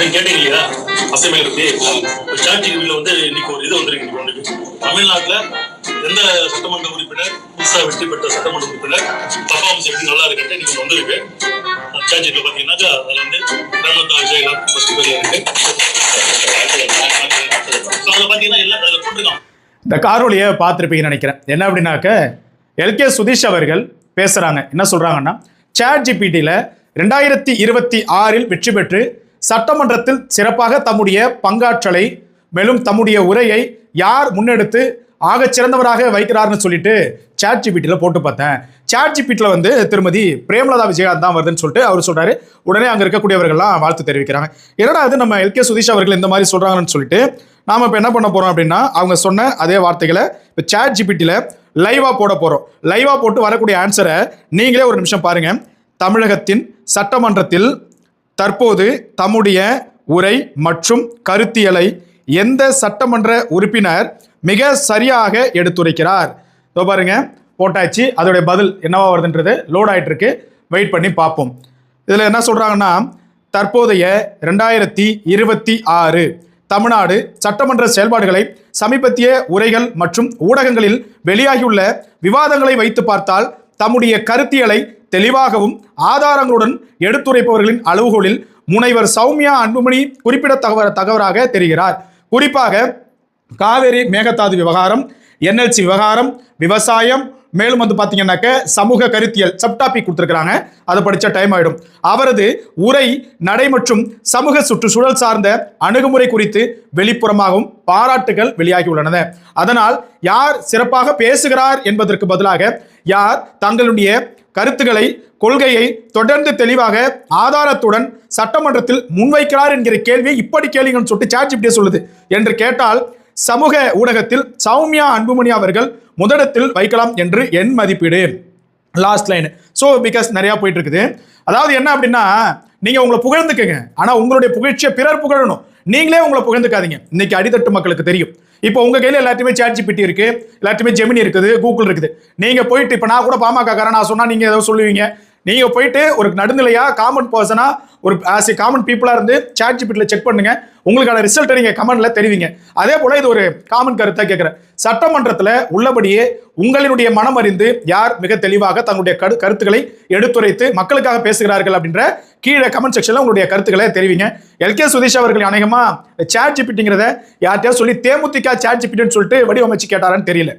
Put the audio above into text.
நீங்க கேட்டீங்க இல்லையா அசைமை இருக்கு சாட் ஜிபிடில வந்து இன்னைக்கு ஒரு இது வந்துருக்கு. தமிழ்நாட்டுல எந்த சட்டமன்ற உறுப்பினர் புதுசா வெற்றி பெற்ற சட்டமன்ற உறுப்பினர் பர்ஃபார்மன்ஸ் எப்படி நல்லா இருக்குன்னு இன்னைக்கு வந்திருக்கு. சாட் ஜிபிடில பாத்தீங்கன்னாக்கா அதுல வந்து பிரேமலதா விஜயகாந்த் ஃபர்ஸ்ட் பேர்ல இருக்கு. அதை பாத்தீங்கன்னா எல்லாம் அதுல போட்டுருக்கான். இந்த காணொலியை பார்த்துருப்பீங்கன்னு நினைக்கிறேன். என்ன அப்படின்னாக்க எல்கே சுதீஷ் அவர்கள் பேசுறாங்க. என்ன சொல்றாங்கன்னா, சாட் ஜிபிடியில் 2026 வெற்றி பெற்று சட்டமன்றத்தில் சிறப்பாக தம்முடைய பங்காற்றலை மேலும் தம்முடைய உரையை யார் முன்னெடுத்து ஆக சிறந்தவராக வைக்கிறார்னு சொல்லிட்டு சாட் ஜிபிடியில் போட்டு பார்த்தேன். சாட் ஜிபிடியில் வந்து திருமதி பிரேமலதா விஜயகாந்த் தான் வருதுன்னு சொல்லிட்டு அவர் சொல்றாரு. உடனே அங்கே இருக்கக்கூடியவர்கள்லாம் வாழ்த்து தெரிவிக்கிறாங்க. என்னடா அது நம்ம எல்கே சுதீஷ் அவர்கள் இந்த மாதிரி சொல்றாங்கன்னு சொல்லிட்டு நாம இப்போ என்ன பண்ண போறோம் அப்படின்னா, அவங்க சொன்ன அதே வார்த்தைகளை இப்போ சாட் ஜிபிடியில் லைவா போட போறோம். லைவா போட்டு வரக்கூடிய ஆன்சரை நீங்களே ஒரு நிமிஷம் பாருங்க. தமிழகத்தின் சட்டமன்றத்தில் தற்போது தம்முடைய உரை மற்றும் கருத்தியலை எந்த சட்டமன்ற உறுப்பினர் மிக சரியாக எடுத்துரைக்கிறார்? பாருங்க, போட்டாச்சு. அதோடைய பதில் என்னவா வருதுன்றது லோட் ஆயிட்டு இருக்கு. வெயிட் பண்ணி பார்ப்போம். இதில் என்ன சொல்றாங்கன்னா, தற்போதைய 2026 தமிழ்நாடு சட்டமன்ற செயல்பாடுகளை சமீபத்திய உரைகள் மற்றும் ஊடகங்களில் வெளியாகியுள்ள விவாதங்களை வைத்து பார்த்தால் தம்முடைய கருத்தியலை தெளிவாகவும் ஆதாரங்களுடன் எடுத்துரைப்பவர்களின் அளவுகோலில் முனைவர் சௌமியா அன்புமணி குறிப்பிடத்தக்கவராக தெரிகிறார். குறிப்பாக காவேரி மேகதாது விவகாரம், NLC விவகாரம், விவசாயம், மேலும் வந்து பார்த்தீங்கன்னாக்க சமூக கருத்தியல் சப்டாபிக் கொடுத்துருக்காங்க. அதை படித்தா டைம் ஆகிடும். அவரது உரை நடை மற்றும் சமூக சுற்றுச்சூழல் சார்ந்த அணுகுமுறை குறித்து வெளிப்புறமாகவும் பாராட்டுகள் வெளியாகி உள்ளன. அதனால் யார் சிறப்பாக பேசுகிறார் என்பதற்கு பதிலாக யார் தங்களுடைய கருத்துக்களை கொள்கையை தொடர்ந்து தெளிவாக ஆதாரத்துடன் சட்டமன்றத்தில் முன்வைக்கிறார் என்கிற கேள்வியை இப்படி கேளுங்கன்னு சொல்லிட்டு சாட் ஜிபிடி சொல்லுது என்று கேட்டால் சமூக ஊடகத்தில் சௌமியா அன்புமணி அவர்கள் முதலிடத்தில் வைக்கலாம் என்று என் மதிப்பீடு. Last line. ஸோ பிகாஸ் நிறையா போயிட்டு இருக்குது. அதாவது என்ன அப்படின்னா, நீங்கள் உங்களை புகழ்ந்துக்கங்க, ஆனால் உங்களுடைய புகழ்ச்சியை பிறர் புகழணும். நீங்களே உங்களை புகழ்ந்துக்காதீங்க. இன்னைக்கு அடித்தட்டு மக்களுக்கு தெரியும். இப்போ உங்க கையில் எல்லாத்தையுமே சாட் ஜிபிடி இருக்கு, எல்லாத்தையுமே ஜெமினி இருக்குது, கூகுள் இருக்குது. நீங்க போயிட்டு இப்போ நான் கூட பாமக நான் சொன்னா நீங்க ஏதோ சொல்லுவீங்க. நீங்க போயிட்டு ஒரு நடுநிலையா காமன் பர்சனா ஒரு ஆஸ் ஏ காமன் பீப்புளா இருந்து சாட் ஜிபிடியில் செக் பண்ணுங்க. உங்களுக்கான ரிசல்ட்டை நீங்க கமெண்ட்ல தெரிவிங்க. அதே போல இது ஒரு காமன் கருத்தா கேட்கிறேன். சட்டமன்றத்தில் உள்ளபடியே உங்களினுடைய மனம் அறிந்து யார் மிக தெளிவாக தங்களுடைய கருத்துக்களை எடுத்துரைத்து மக்களுக்காக பேசுகிறார்கள் அப்படின்ற கீழே கமெண்ட் செக்ஷன்ல உங்களுடைய கருத்துக்களை தெரிவிங்க. எல்கே சுதீஷ் அவர்கள் அநேகமா சாட் ஜிபிடிங்கிறத யார்கிட்டயா சொல்லி தேமுதிக சாட் ஜிபிடின்னு சொல்லிட்டு வடிவமைச்சு கேட்டாரான்னு தெரியல.